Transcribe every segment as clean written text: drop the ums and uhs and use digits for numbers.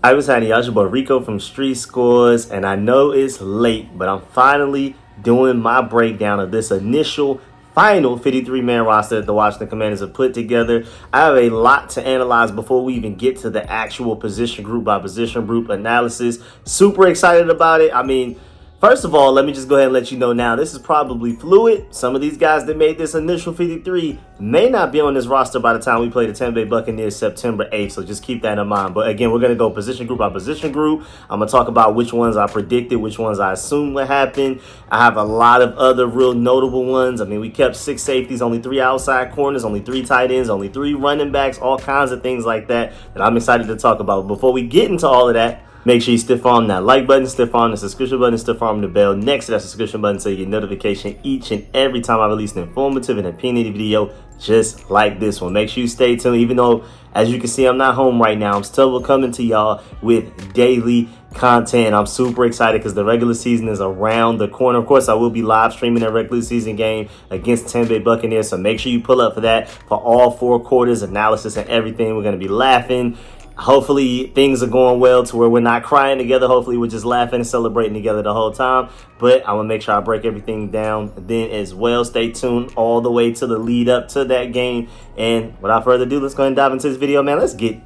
I was happening, y'all. It's your boy Rico from RicoScores, and I know it's late, but I'm finally doing my breakdown of this initial final 53-man roster that the Washington Commanders have put together. I have a lot to analyze before we even get to the actual position group by position group analysis. Super excited about it. I mean, first of all, let me just go ahead and let you know now, this is probably fluid. Some of these guys that made this initial 53 may not be on this roster by the time we play the Tampa Bay Buccaneers September 8th, so just keep that in mind. But again, we're going to go position group by position group. I'm going to talk about which ones I predicted, which ones I assume will happen. I have a lot of other real notable ones. I mean, we kept 6 safeties, only 3 outside corners, only 3 tight ends, only 3 running backs, all kinds of things like that I'm excited to talk about. Before we get into all of that, make sure you stiff arm that like button, stiff arm the subscription button, stiff arm the bell next to that subscription button so you get notification each and every time I release an informative and opinionated video just like this one. Make sure you stay tuned, even though, as you can see, I'm not home right now. I'm still coming to y'all with daily content. I'm super excited because the regular season is around the corner. Of course, I will be live streaming that regular season game against Tampa Bay Buccaneers, so make sure you pull up for that for all 4 quarters, analysis, and everything. We're going to be laughing. Hopefully things are going well to where we're not crying together. Hopefully we're just laughing and celebrating together the whole time. But I'm going to make sure I break everything down then as well. Stay tuned all the way to the lead up to that game. And without further ado, let's go ahead and dive into this video, man. Let's get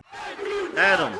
Adam.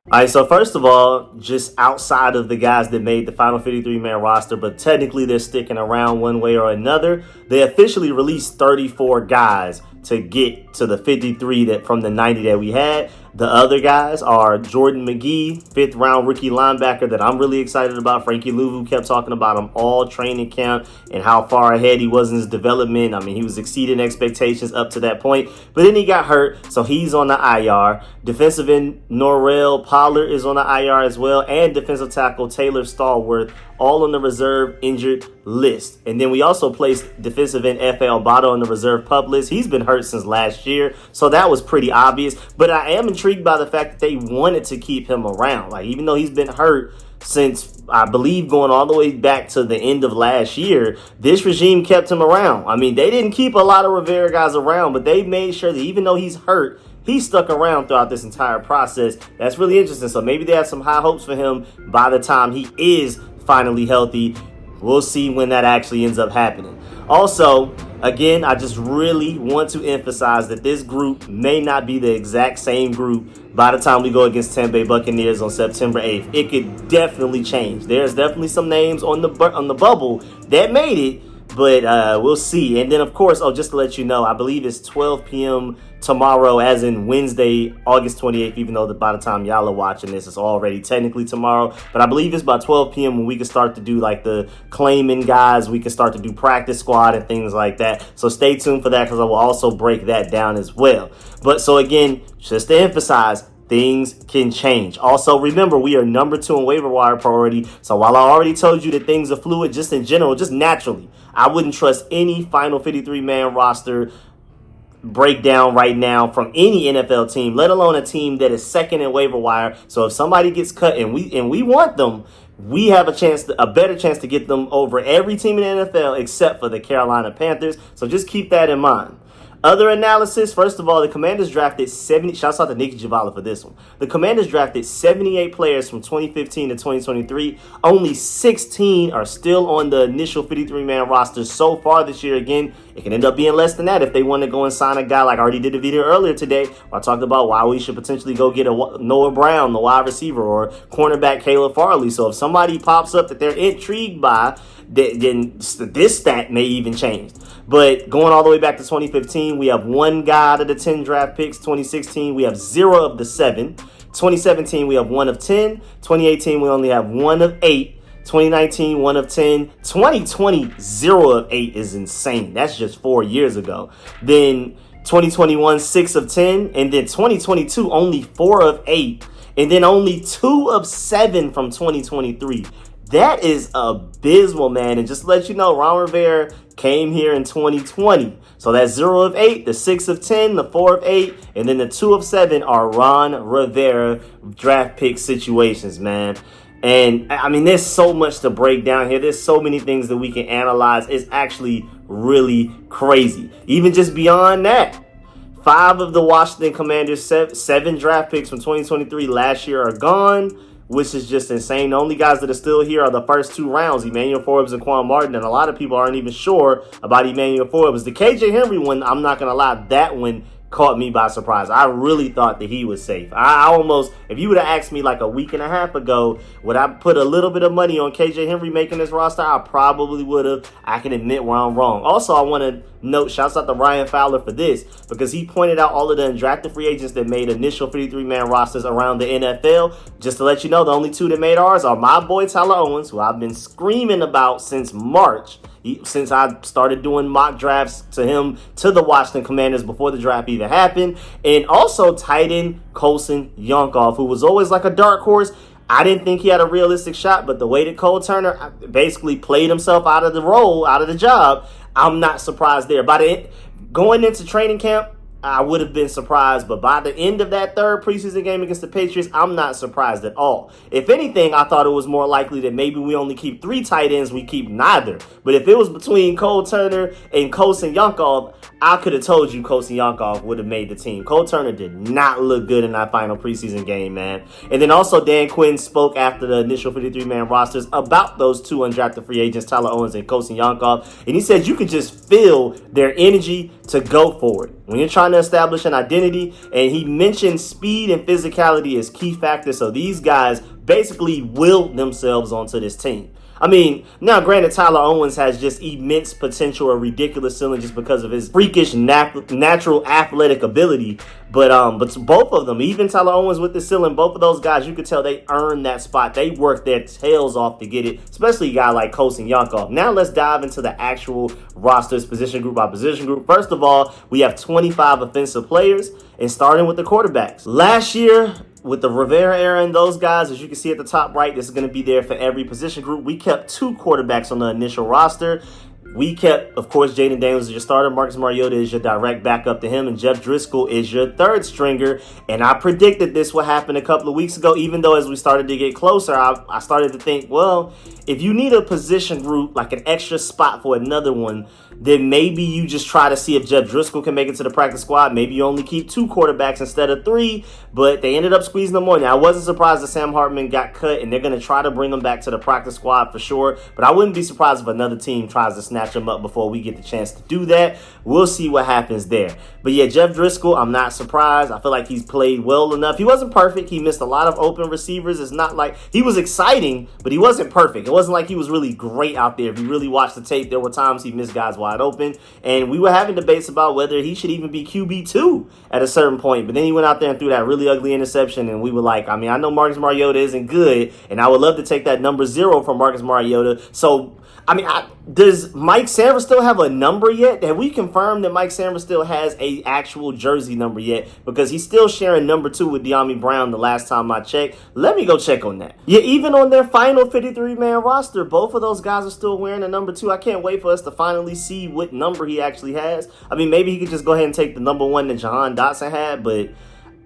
All right, so first of all, just outside of the guys that made the final 53-man roster, but technically they're sticking around one way or another, they officially released 34 guys to get to the 53 that from the 90 that we had. The other guys are Jordan McGee, 5th round rookie linebacker that I'm really excited about. Frankie Louvu kept talking about him all training camp and how far ahead he was in his development. I mean, he was exceeding expectations up to that point, but then he got hurt, so he's on the IR. Defensive end Norrell Pollard is on the IR as well, and defensive tackle Taylor Stallworth, all on the reserve injured list. And then we also placed defensive end FL Botto on the reserve pup list. He's been hurt since last year, so that was pretty obvious. But I am intrigued by the fact that they wanted to keep him around. Like, even though he's been hurt since, I believe, going all the way back to the end of last year, this regime kept him around. I mean, they didn't keep a lot of Rivera guys around, but they made sure that even though he's hurt, he stuck around throughout this entire process. That's really interesting. So maybe they have some high hopes for him by the time he is finally healthy. We'll see when that actually ends up happening. Also, again, I just really want to emphasize that this group may not be the exact same group by the time we go against Tampa Bay Buccaneers on September 8th. It could definitely change. There's definitely some names on the bubble that made it, but we'll see. And then, of course, just to let you know, I believe it's 12 p.m. tomorrow, as in Wednesday, August 28th, even though by the time y'all are watching this, it's already technically tomorrow. But I believe it's by 12 p.m. when we can start to do like the claiming guys. We can start to do practice squad and things like that. So stay tuned for that, because I will also break that down as well. But so again, just to emphasize, things can change. Also, remember, we are number 2 in waiver wire priority. So while I already told you that things are fluid, just in general, just naturally, I wouldn't trust any final 53-man roster breakdown right now from any NFL team, let alone a team that is 2nd in waiver wire. So if somebody gets cut and we want them, we have a better chance to get them over every team in the NFL except for the Carolina Panthers. So just keep that in mind. Other analysis, first of all, the Commanders drafted 70, shouts out to Nikki Javala for this one. The Commanders drafted 78 players from 2015 to 2023. Only 16 are still on the initial 53-man roster so far this year. Again, it can end up being less than that if they want to go and sign a guy, like I already did a video earlier today where I talked about why we should potentially go get a Noah Brown, the wide receiver, or cornerback Caleb Farley. So if somebody pops up that they're intrigued by, then this stat may even change. But going all the way back to 2015, we have 1 guy out of the 10 draft picks. 2016, we have 0 of the 7. 2017, we have 1 of 10. 2018, we only have 1 of 8. 2019, 1 of 10. 2020, 0 of 8 is insane. That's just 4 years ago. Then 2021, 6 of 10. And then 2022, only 4 of 8. And then only 2 of 7 from 2023. That is abysmal, man. And just to let you know, Ron Rivera came here in 2020. So that's 0 of 8, the 6 of 10, the 4 of 8, and then the 2 of 7 are Ron Rivera draft pick situations, man. And I mean, there's so much to break down here. There's so many things that we can analyze. It's actually really crazy. Even just beyond that, 5 of the Washington Commanders' 7 draft picks from 2023 last year are gone, which is just insane. The only guys that are still here are the first 2 rounds, Emmanuel Forbes and Quan Martin, and a lot of people aren't even sure about Emmanuel Forbes. The KJ Henry one, I'm not going to lie, that one caught me by surprise. I really thought that he was safe. I almost, if you would have asked me like a week and a half ago, would I put a little bit of money on KJ Henry making this roster? I probably would have. I can admit where I'm wrong. Also, I want to note, shouts out to Ryan Fowler for this, because he pointed out all of the undrafted free agents that made initial 53-man rosters around the NFL. Just to let you know, the only 2 that made ours are my boy Tyler Owens, who I've been screaming about since March, since I started doing mock drafts to him to the Washington Commanders before the draft even happened, and also tight end Colson Yonkov, who was always like a dark horse. I didn't think he had a realistic shot, but the way that Cole Turner basically played himself out of the role, out of the job, I'm not surprised there. Going into training camp, I would have been surprised, but by the end of that 3rd preseason game against the Patriots, I'm not surprised at all. If anything, I thought it was more likely that maybe we only keep 3 tight ends, we keep neither. But if it was between Cole Turner and Colson Yonkov, I could have told you Colson Yonkov would have made the team. Cole Turner did not look good in that final preseason game, man. And then also Dan Quinn spoke after the initial 53-man rosters about those 2 undrafted free agents, Tyler Owens and Colson Yonkov. And he said you could just feel their energy to go for it when you're trying to establish an identity. And he mentioned speed and physicality as key factors. So these guys basically willed themselves onto this team. I mean, now granted, Tyler Owens has just immense potential or ridiculous ceiling just because of his freakish natural athletic ability. But both of them, even Tyler Owens with the ceiling, both of those guys, you could tell they earned that spot. They worked their tails off to get it, especially a guy like Colson Yonkov. Now let's dive into the actual rosters, position group by position group. First of all, we have 25 offensive players, and starting with the quarterbacks. Last year, with the Rivera era and those guys, as you can see at the top right, this is going to be there for every position group. We kept 2 quarterbacks on the initial roster. We kept, of course, Jaden Daniels is your starter. Marcus Mariota is your direct backup to him. And Jeff Driscoll is your 3rd stringer. And I predicted this would happen a couple of weeks ago, even though as we started to get closer, I started to think, well, if you need a position group, like an extra spot for another one, then maybe you just try to see if Jeff Driscoll can make it to the practice squad. Maybe you only keep 2 quarterbacks instead of 3, but they ended up squeezing them more. Now, I wasn't surprised that Sam Hartman got cut, and they're going to try to bring him back to the practice squad for sure, but I wouldn't be surprised if another team tries to snatch him up before we get the chance to do that. We'll see what happens there. But yeah, Jeff Driscoll, I'm not surprised. I feel like he's played well enough. He wasn't perfect. He missed a lot of open receivers. It's not like he was exciting, but he wasn't perfect. It wasn't like he was really great out there. If you really watched the tape, there were times he missed guys wide open. And we were having debates about whether he should even be QB2 at a certain point. But then he went out there and threw that really ugly interception. And we were like, I mean, I know Marcus Mariota isn't good, and I would love to take that number 0 from Marcus Mariota. So, I mean, does Mike Sanders still have a number yet? Have we confirmed that Mike Sanders still has a actual jersey number yet? Because he's still sharing number 2 with De'Ami Brown the last time I checked. Let me go check on that. Yeah, even on their final 53-man roster, both of those guys are still wearing a number 2. I can't wait for us to finally see what number he actually has. I mean, maybe he could just go ahead and take the number 1 that Jahan Dotson had, but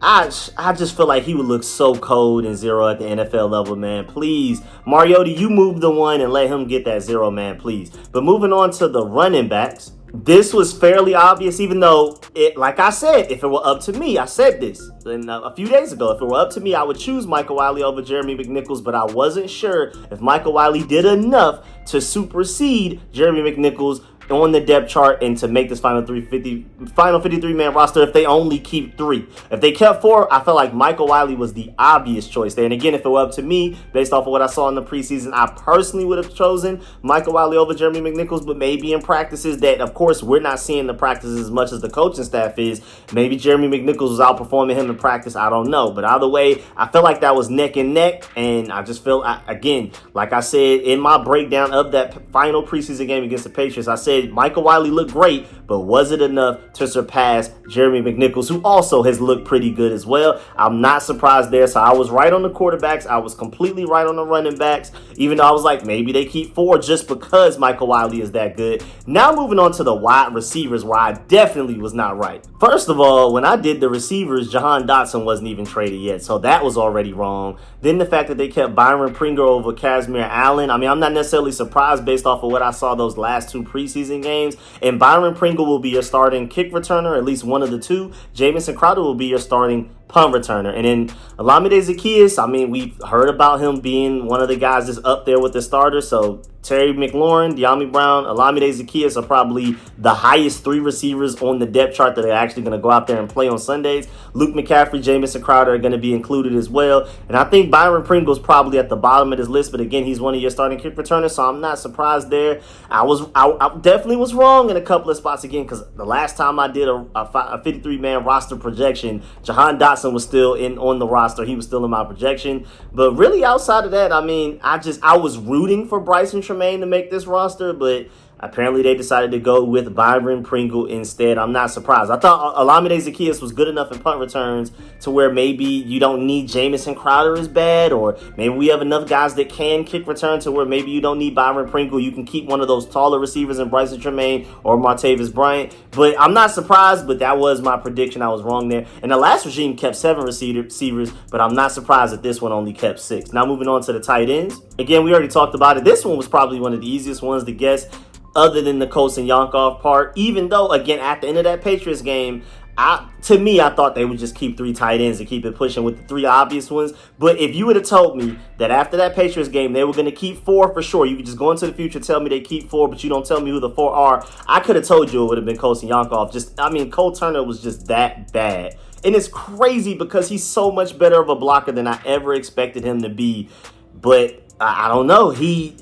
I just feel like he would look so cold and 0 at the NFL level, man. Please, Mariota, you move the 1 and let him get that 0, man, please. But moving on to the running backs, this was fairly obvious, even though, like I said, if it were up to me, I said this a few days ago, if it were up to me, I would choose Michael Wiley over Jeremy McNichols, but I wasn't sure if Michael Wiley did enough to supersede Jeremy McNichols on the depth chart and to make this final 53-man roster if they only keep 3. If they kept 4, I felt like Michael Wiley was the obvious choice there. And again, if it were up to me, based off of what I saw in the preseason, I personally would have chosen Michael Wiley over Jeremy McNichols, but maybe in practices that, of course, we're not seeing the practices as much as the coaching staff is. Maybe Jeremy McNichols was outperforming him in practice. I don't know. But either way, I felt like that was neck and neck. And I just feel, again, like I said in my breakdown of that final preseason game against the Patriots, I said said, Michael Wiley looked great, but was it enough to surpass Jeremy McNichols, who also has looked pretty good as well? I'm not surprised there. So I was right on the quarterbacks. I was completely right on the running backs, even though I was like, maybe they keep 4 just because Michael Wiley is that good. Now moving on to the wide receivers, where I definitely was not right. First of all, when I did the receivers, Jahan Dotson wasn't even traded yet, so that was already wrong. Then the fact that they kept Byron Pringle over Kazmir Allen, I mean, I'm not necessarily surprised based off of what I saw those last 2 preseason games. And Byron Pringle will be your starting kick returner, at least one of the 2. Jamison Crowder will be your starting punt returner. And then Olamide Zaccheaus, I mean, we've heard about him being one of the guys that's up there with the starters. So Terry McLaurin, De'Ami Brown, Olamide Zaccheaus are probably the highest 3 receivers on the depth chart that are actually going to go out there and play on Sundays. Luke McCaffrey, Jamison Crowder are going to be included as well. And I think Byron Pringle's probably at the bottom of this list, but again, he's one of your starting kick returners, so I'm not surprised there. I definitely was wrong in a couple of spots again, because the last time I did a 53-man roster projection, Jahan Dotson was still on the roster. He was still in my projection. But really outside of that, I mean, I was rooting for Bryson Tremaine to make this roster, but apparently they decided to go with Byron Pringle instead. I'm not surprised. I thought Olamide Zaccheaus was good enough in punt returns to where maybe you don't need Jamison Crowder as bad, or maybe we have enough guys that can kick return to where maybe you don't need Byron Pringle. You can keep one of those taller receivers in Bryson Tremaine or Martavis Bryant. But I'm not surprised, but that was my prediction. I was wrong there. And the last regime kept 7 receivers, but I'm not surprised that this one only kept 6. Now moving on to the tight ends. Again, we already talked about it. This one was probably one of the easiest ones to guess, other than the Colts and Yankov part, even though, again, at the end of that Patriots game, I thought they would just keep 3 tight ends and keep it pushing with the 3 obvious ones. But if you would have told me that after that Patriots game, they were going to keep 4 for sure, you could just go into the future, tell me they keep 4, but you don't tell me who the 4 are, I could have told you it would have been Colts and Yankov. Cole Turner was just that bad. And it's crazy because he's so much better of a blocker than I ever expected him to be. But I don't know. He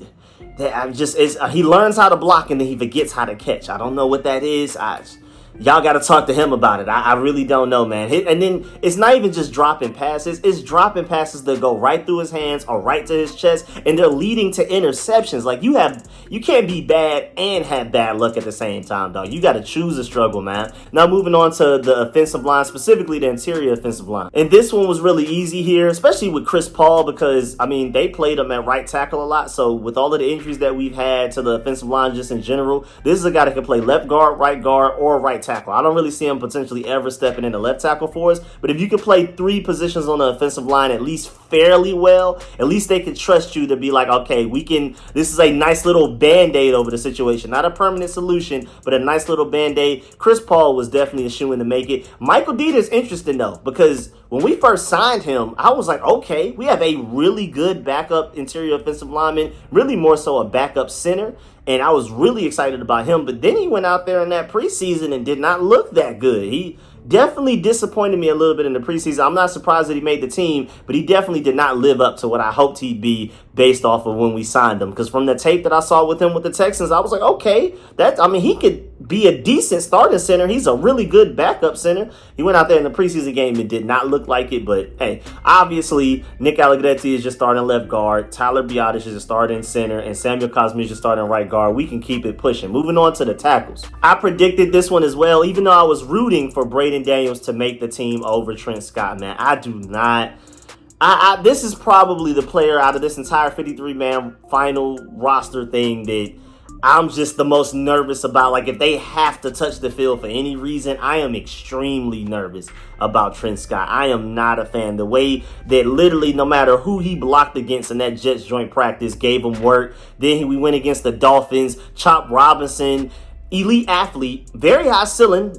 learns how to block and then he forgets how to catch. I don't know what that is. Y'all got to talk to him about it. I really don't know, man. And then it's not even just dropping passes. It's dropping passes that go right through his hands or right to his chest, and they're leading to interceptions. Like, you can't be bad and have bad luck at the same time, dog. You got to choose a struggle, man. Now moving on to the offensive line, specifically the interior offensive line. And this one was really easy here, especially with Chris Paul, because, they played him at right tackle a lot. So with all of the injuries that we've had to the offensive line just in general, this is a guy that can play left guard, or right tackle. I don't really see him potentially ever stepping into left tackle for us, but if you can play 3 positions on the offensive line at least fairly well, at least they can trust you to be like, okay, this is a nice little band-aid over the situation. Not a permanent solution, but a nice little band-aid. Chris Paul was definitely a shoo-in to make it. Michael Dieter is interesting though, because when we first signed him, I was like, okay, we have a really good backup interior offensive lineman, really more so a backup center. And I was really excited about him. But then he went out there in that preseason and did not look that good. He definitely disappointed me a little bit in the preseason. I'm not surprised that he made the team, but he definitely did not live up to what I hoped he'd be based off of when we signed him. Because from the tape that I saw with him with the Texans, I was like, okay, he could be a decent starting center. He's a really good backup center. He went out there in the preseason game and did not look like it. But hey, obviously, Nick Allegretti is just starting left guard. Tyler Biotish is just starting center. And Samuel Cosme is just starting right guard. We can keep it pushing. Moving on to the tackles. I predicted this one as well, even though I was rooting for Braden Daniels to make the team over Trent Scott, man. I do not. This is probably the player out of this entire 53-man final roster thing that I'm just the most nervous about. Like, if they have to touch the field for any reason, I am extremely nervous about Trent Scott. I am not a fan. The way that literally no matter who he blocked against in that Jets joint practice gave him work. Then we went against the Dolphins. Chop Robinson, elite athlete, very high ceiling,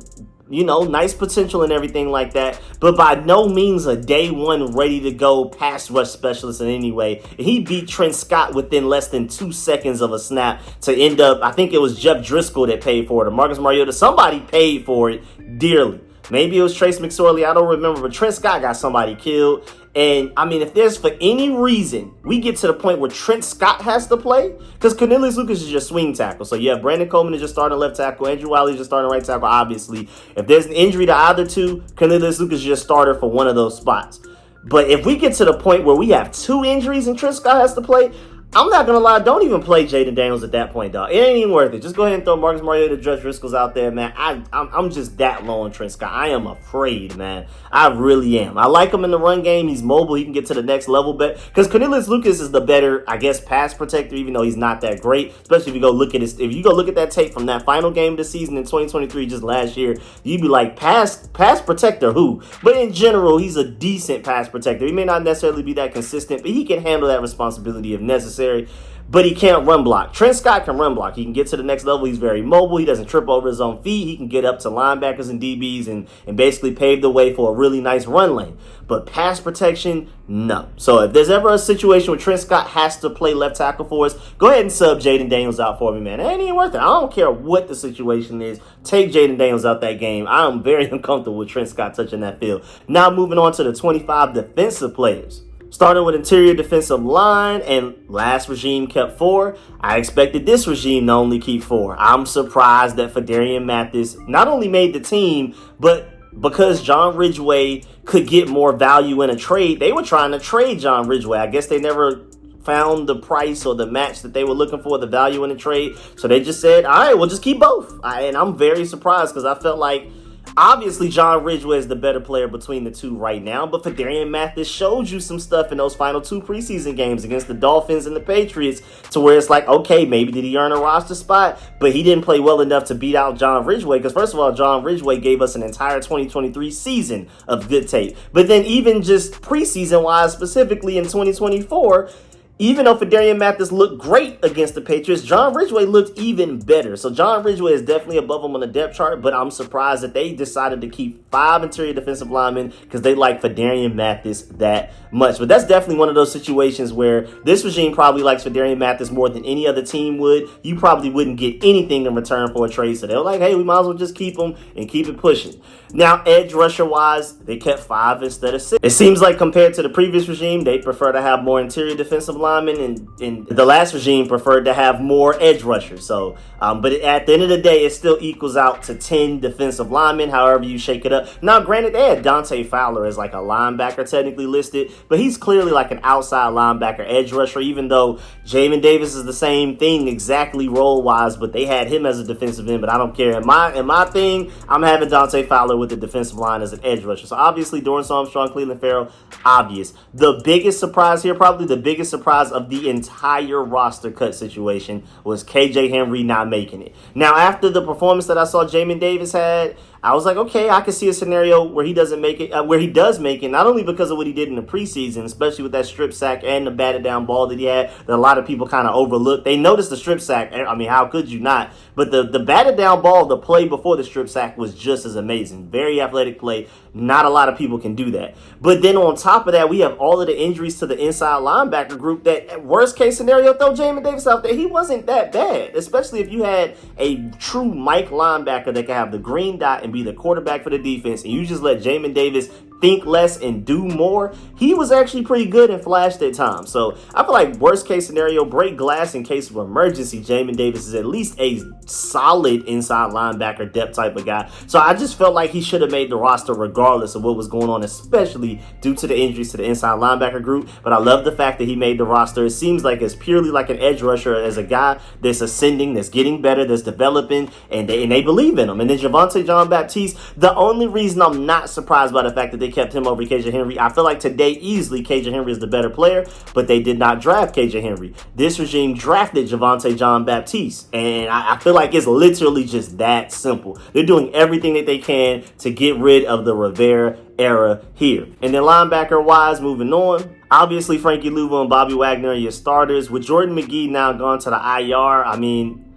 nice potential and everything like that, but by no means a day one ready to go pass rush specialist in any way. He beat Trent Scott within less than 2 seconds of a snap to end up, I think it was Jeff Driscoll that paid for it, or Marcus Mariota. Somebody paid for it dearly. Maybe it was Trace McSorley. I don't remember, but Trent Scott got somebody killed. And, if there's for any reason we get to the point where Trent Scott has to play, because Cornelius Lucas is your swing tackle. So you have Brandon Coleman is just starting left tackle. Andrew Wiley is just starting right tackle, obviously. If there's an injury to either two, Cornelius Lucas is your starter for one of those spots. But if we get to the point where we have 2 injuries and Trent Scott has to play, I'm not gonna lie, don't even play Jaden Daniels at that point, dog. It ain't even worth it. Just go ahead and throw Marcus Mariota, Judge Driscoll's out there, man. I'm just that low on Trent Scott. I am afraid, man. I really am. I like him in the run game. He's mobile. He can get to the next level, but because Cornelius Lucas is the better, I guess, pass protector, even though he's not that great. Especially if you go look at that tape from that final game of the season in 2023, just last year, you'd be like, pass protector who? But in general, he's a decent pass protector. He may not necessarily be that consistent, but he can handle that responsibility if necessary. But he can't run block. Trent Scott can run block. He can get to the next level. He's very mobile. He doesn't trip over his own feet. He can get up to linebackers and DBs and basically pave the way for a really nice run lane. But pass protection, no. So if there's ever a situation where Trent Scott has to play left tackle for us, go ahead and sub Jaden Daniels out for me, man. It ain't even worth it. I don't care what the situation is. Take Jaden Daniels out that game. I am very uncomfortable with Trent Scott touching that field. Now moving on to the 25 defensive players. Starting with interior defensive line, and last regime kept 4. I expected this regime to only keep 4. I'm surprised that Phidarian Mathis not only made the team, but because John Ridgeway could get more value in a trade, they were trying to trade John Ridgeway. I guess they never found the price or the match that they were looking for, the value in the trade. So they just said, all right, we'll just keep both. And I'm very surprised because I felt like, obviously, John Ridgeway is the better player between the two right now, but Phidarian Mathis showed you some stuff in those final 2 preseason games against the Dolphins and the Patriots to where it's like, okay, maybe did he earn a roster spot, but he didn't play well enough to beat out John Ridgeway because, first of all, John Ridgeway gave us an entire 2023 season of good tape. But then even just preseason-wise, specifically in 2024, even though Phidarian Mathis looked great against the Patriots, John Ridgeway looked even better. So John Ridgeway is definitely above him on the depth chart, but I'm surprised that they decided to keep 5 interior defensive linemen because they like Phidarian Mathis that much. But that's definitely one of those situations where this regime probably likes Phidarian Mathis more than any other team would. You probably wouldn't get anything in return for a trade. So they're like, hey, we might as well just keep him and keep it pushing. Now, edge rusher-wise, they kept 5 instead of 6. It seems like compared to the previous regime, they prefer to have more interior defensive linemen, and the last regime preferred to have more edge rushers. So, but at the end of the day, it still equals out to 10 defensive linemen, however you shake it up. Now, granted, they had Dante Fowler as like a linebacker technically listed, but he's clearly like an outside linebacker edge rusher, even though Jamin Davis is the same thing exactly role-wise, but they had him as a defensive end, but I don't care. In my thing, I'm having Dante Fowler with the defensive line as an edge rusher. So obviously, Dorrance Armstrong, Cleveland Farrell, obvious. The biggest surprise here, probably the biggest surprise of the entire roster cut situation, was KJ Henry not making it. Now, after the performance that I saw Jamin Davis had, I was like, okay, I can see a scenario where he doesn't make it, where he does make it, not only because of what he did in the preseason, especially with that strip sack and the batted down ball that he had, that a lot of people kind of overlooked. They noticed the strip sack. I mean, how could you not? But the batted down ball, the play before the strip sack was just as amazing. Very athletic play. Not a lot of people can do that. But then on top of that, we have all of the injuries to the inside linebacker group that, worst case scenario, throw Jamin Davis out there. He wasn't that bad, especially if you had a true Mike linebacker that could have the green dot and be the quarterback for the defense, and you just let Jamin Davis think less and do more. He was actually pretty good and flashed at times. So I feel like worst case scenario, break glass in case of emergency, Jamin Davis is at least a solid inside linebacker depth type of guy. So I just felt like he should have made the roster regardless of what was going on, especially due to the injuries to the inside linebacker group. But I love the fact that he made the roster. It seems like it's purely like an edge rusher, as a guy that's ascending, that's getting better, that's developing, and they believe in him. And then Javonte Jean-Baptiste, the only reason I'm not surprised by the fact that they kept him over KJ Henry, I feel like today easily KJ Henry is the better player, but they did not draft KJ Henry. This regime drafted Javonte Jean-Baptiste, and I feel like it's literally just that simple. They're doing everything that they can to get rid of the Rivera era here. And then linebacker-wise, moving on, obviously Frankie Louva and Bobby Wagner are your starters. With Jordan McGee now gone to the IR, I mean,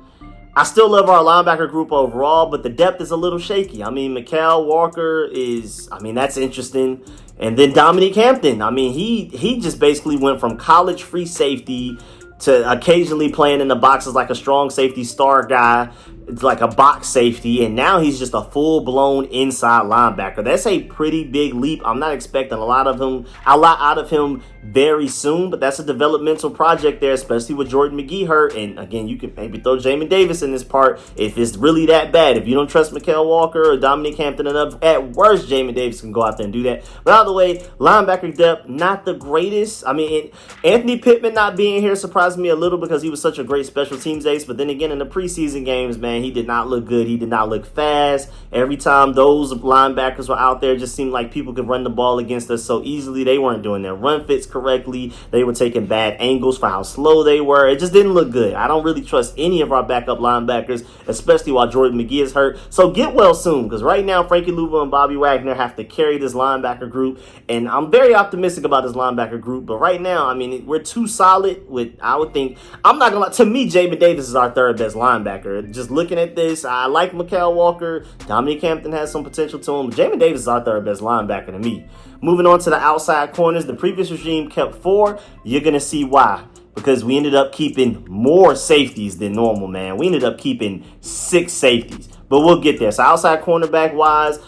I still love our linebacker group overall, but the depth is a little shaky. I mean, Mikael Walker is, that's interesting. And then Dominique Hampton, he just basically went from college free safety to occasionally playing in the boxes like a strong safety star guy. it's like a box safety, and now he's just a full-blown inside linebacker. That's a pretty big leap. I'm not expecting a lot out of him very soon, but that's a developmental project there, especially with Jordan McGee hurt. And again, you can maybe throw Jamin Davis in this part if it's really that bad. If you don't trust Mykal Walker or Dominique Hampton enough, at worst, Jamin Davis can go out there and do that. But out of the way, linebacker depth, not the greatest. I mean, Anthony Pittman not being here surprised me a little because he was such a great special teams ace. But then again, in the preseason games, man, he did not look good. He did not look fast. Every time those linebackers were out there, it just seemed like people could run the ball against us so easily. They weren't doing their run fits correctly. They were taking bad angles for how slow they were. It just didn't look good. I don't really trust any of our backup linebackers, especially while Jordan McGee is hurt. So get well soon, because right now Frankie Louva and Bobby Wagner have to carry this linebacker group, and I'm very optimistic about this linebacker group. But right now, I mean, we're too solid with, I would think, I'm not gonna lie, to me, Jamin Davis is our third best linebacker. Just looking at this, I like Mykal Walker. Dominique Hampton has some potential to him. Jamin Davis is our third best linebacker to me. Moving on to the outside corners, the previous regime kept 4. You're going to see why. Because we ended up keeping more safeties than normal, man. We ended up keeping 6 safeties. But we'll get there. So outside cornerback wise,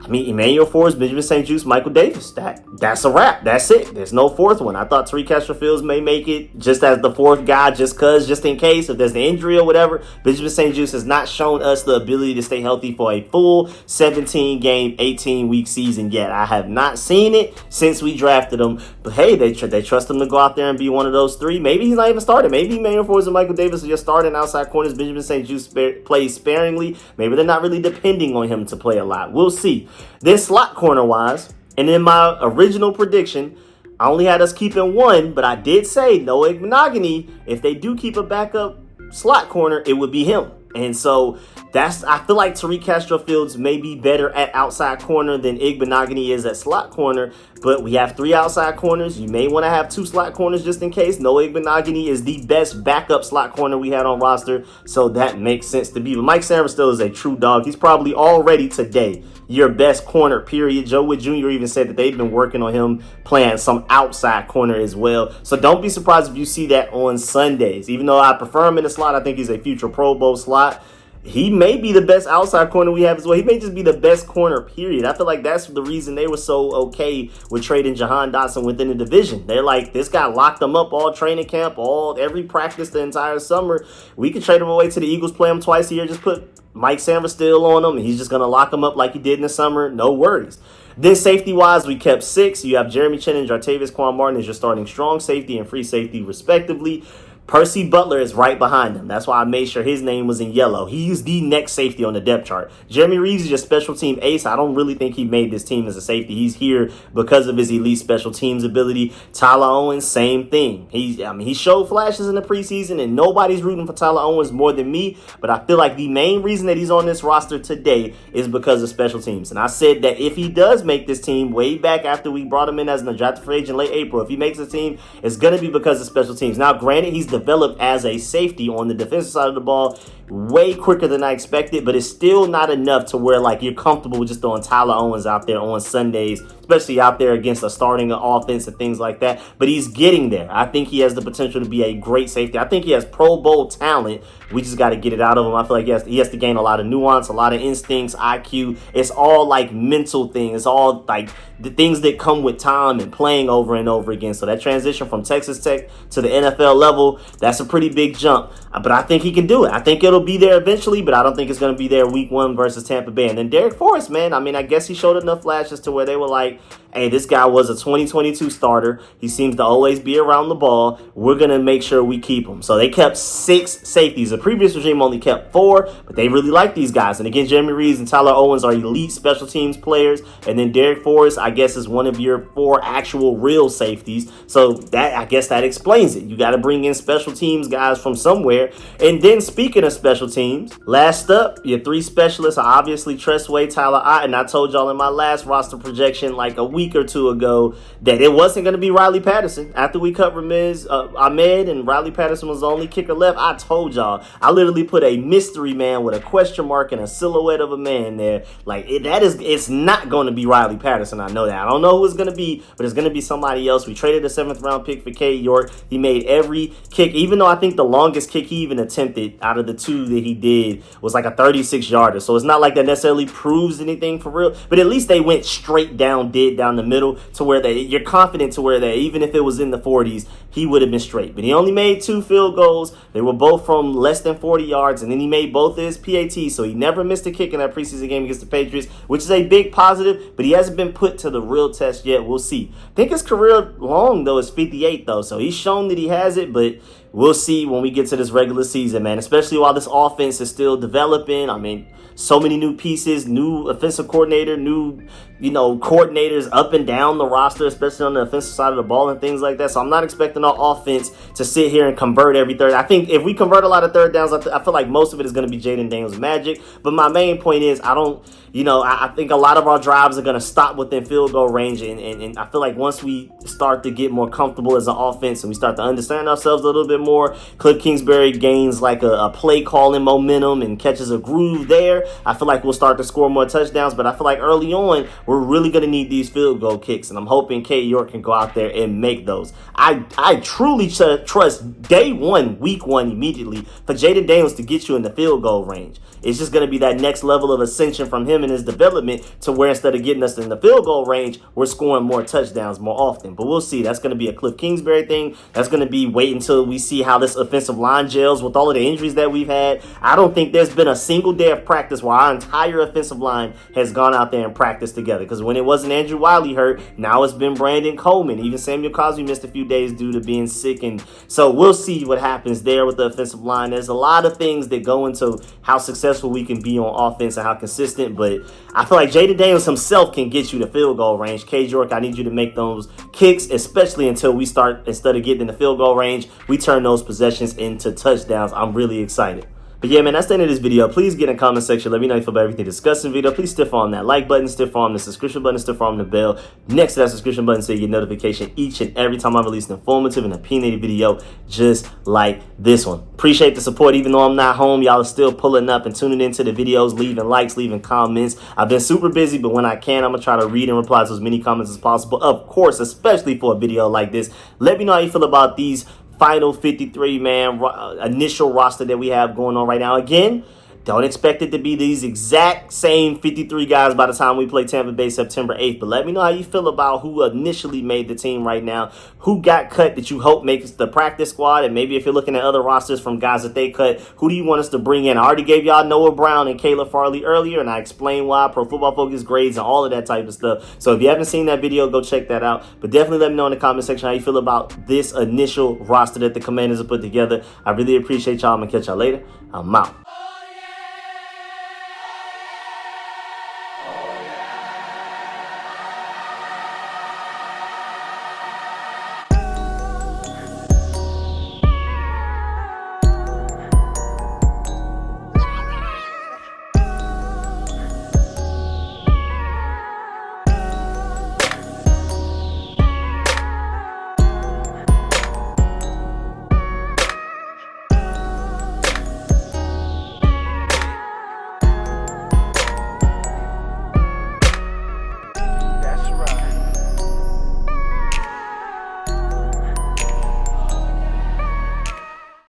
I mean, Emmanuel Forbes, Benjamin St. Juste, Michael Davis. That's a wrap. That's it. There's no fourth one. I thought Tariq Castro-Fields may make it just as the fourth guy, just in case, if there's an injury or whatever. Benjamin St. Juste has not shown us the ability to stay healthy for a full 17-game, 18-week season yet. I have not seen it since we drafted him. But hey, they trust him to go out there and be one of those 3. Maybe he's not even starting. Maybe Emmanuel Forbes and Michael Davis are just starting outside corners. Benjamin St. Juste plays sparingly. Maybe they're not really depending on him to play a lot. We'll see. Then slot corner wise, and in my original prediction, I only had us keeping 1, but I did say Noah Igbenogany, if they do keep a backup slot corner, it would be him. And so I feel like Tariq Castro-Fields may be better at outside corner than Igbenogany is at slot corner, but we have 3 outside corners. You may want to have 2 slot corners just in case. Noah Igbenogany is the best backup slot corner we had on roster, so that makes sense to be. But Mike Sanders still is a true dog. He's probably already today your best corner, period. Joe Wood Jr. even said that they've been working on him playing some outside corner as well. So don't be surprised if you see that on Sundays. Even though I prefer him in the slot, I think he's a future Pro Bowl slot. He may be the best outside corner we have as well. He may just be the best corner, period. I feel like that's the reason they were so okay with trading Jahan Dotson within the division. They're like, this guy locked them up all training camp, every practice the entire summer. We could trade him away to the Eagles, play him twice a year, just put Mike Sanders still on him, and he's just going to lock him up like he did in the summer. No worries. Then safety-wise, we kept 6. You have Jeremy Chin and Jartavius Quan Martin as your starting strong safety and free safety, respectively. Percy Butler is right behind him. That's why I made sure his name was in yellow. He's the next safety on the depth chart. Jeremy Reeves is your special team ace. I don't really think he made this team as a safety. He's here because of his elite special teams ability. Tyler Owens, same thing. He showed flashes in the preseason, and nobody's rooting for Tyler Owens more than me. But I feel like the main reason that he's on this roster today is because of special teams. And I said that if he does make this team way back after we brought him in as an undrafted free agent late April, if he makes the team, it's going to be because of special teams. Now, granted, he's developed as a safety on the defensive side of the ball way quicker than I expected, but it's still not enough to where like you're comfortable with just throwing Tyler Owens out there on Sundays, especially out there against a starting offense and things like that. But he's getting there. I think he has the potential to be a great safety. I think he has Pro Bowl talent. We just got to get it out of him. I feel like he has to gain a lot of nuance, a lot of instincts, IQ. It's all like mental things. It's all like the things that come with time and playing over and over again. So that transition from Texas Tech to the NFL level, that's a pretty big jump. But I think he can do it. I think it'll be there eventually, but I don't think it's going to be there week 1 versus Tampa Bay. And then Derek Forrest, man, I guess he showed enough flashes to where they were like, hey, this guy was a 2022 starter. He seems to always be around the ball. We're going to make sure we keep him. So they kept 6 safeties. The previous regime only kept 4, but they really like these guys. And again, Jeremy Reeves and Tyler Owens are elite special teams players. And then Derek Forrest, I guess, is one of your 4 actual real safeties. So I guess that explains it. You got to bring in special teams guys from somewhere. And then speaking of special teams, last up, your 3 specialists are obviously Tressway, Tyler Ott, and I told y'all in my last roster projection like a week week or two ago that it wasn't going to be Riley Patterson. After we cut Ahmed and Riley Patterson was the only kicker left, I told y'all. I literally put a mystery man with a question mark and a silhouette of a man there. Like, it's not going to be Riley Patterson. I know that. I don't know who it's going to be, but it's going to be somebody else. We traded a 7th round pick for K. York. He made every kick, even though I think the longest kick he even attempted out of the 2 that he did was like a 36-yarder. So it's not like that necessarily proves anything for real, but at least they went straight down, dead down the middle to where you're confident to where that even if it was in the 40s, he would have been straight. But he only made 2 field goals. They were both from less than 40 yards, and then he made both of his PATs, so he never missed a kick in that preseason game against the Patriots, which is a big positive, but he hasn't been put to the real test yet. We'll see. I think his career long, though, is 58, though, so he's shown that he has it, but we'll see when we get to this regular season, man, especially while this offense is still developing. I mean, so many new pieces, new offensive coordinator, new, coordinators up and down the roster, especially on the offensive side of the ball and things like that. So I'm not expecting our offense to sit here and convert every third. I think if we convert a lot of third downs, I feel like most of it is going to be Jaden Daniels' magic. But my main point is I think a lot of our drives are going to stop within field goal range. And I feel like once we start to get more comfortable as an offense and we start to understand ourselves a little bit more, Cliff Kingsbury gains like a play calling momentum and catches a groove there. I feel like we'll start to score more touchdowns. But I feel like early on, we're really going to need these field goal kicks. And I'm hoping K. York can go out there and make those. I truly trust day one, week one immediately for Jaden Daniels to get you in the field goal range. It's just going to be that next level of ascension from him and his development to where instead of getting us in the field goal range, we're scoring more touchdowns more often. But we'll see. That's going to be a Cliff Kingsbury thing. That's going to be wait until we see how this offensive line gels with all of the injuries that we've had. I don't think there's been a single day of practice where our entire offensive line has gone out there and practiced together. Because when it wasn't Andrew Wiley hurt, now it's been Brandon Coleman. Even Samuel Cosby missed a few days due to being sick. And so we'll see what happens there with the offensive line. There's a lot of things that go into how successful we can be on offense and how consistent, but I feel like Jaden Daniels himself can get you to field goal range. K. York, I need you to make those kicks, especially until we start, instead of getting in the field goal range, we turn those possessions into touchdowns. I'm really excited. But yeah, man, that's the end of this video. Please get in the comment section. Let me know how you feel about everything discussed in the video. Please stiff arm that like button, stiff arm the subscription button, stiff arm the bell next to that subscription button so you get notification each and every time I release an informative and opinionated video just like this one. Appreciate the support. Even though I'm not home, y'all are still pulling up and tuning into the videos, leaving likes, leaving comments. I've been super busy, but when I can, I'm going to try to read and reply to as many comments as possible. Of course, especially for a video like this. Let me know how you feel about these final 53-man initial roster that we have going on right now. Again, don't expect it to be these exact same 53 guys by the time we play Tampa Bay September 8th. But let me know how you feel about who initially made the team right now. Who got cut that you hope makes the practice squad? And maybe if you're looking at other rosters from guys that they cut, who do you want us to bring in? I already gave y'all Noah Brown and Caleb Farley earlier, and I explained why, Pro Football Focus grades and all of that type of stuff. So if you haven't seen that video, go check that out. But definitely let me know in the comment section how you feel about this initial roster that the Commanders have put together. I really appreciate y'all. I'm going to catch y'all later. I'm out.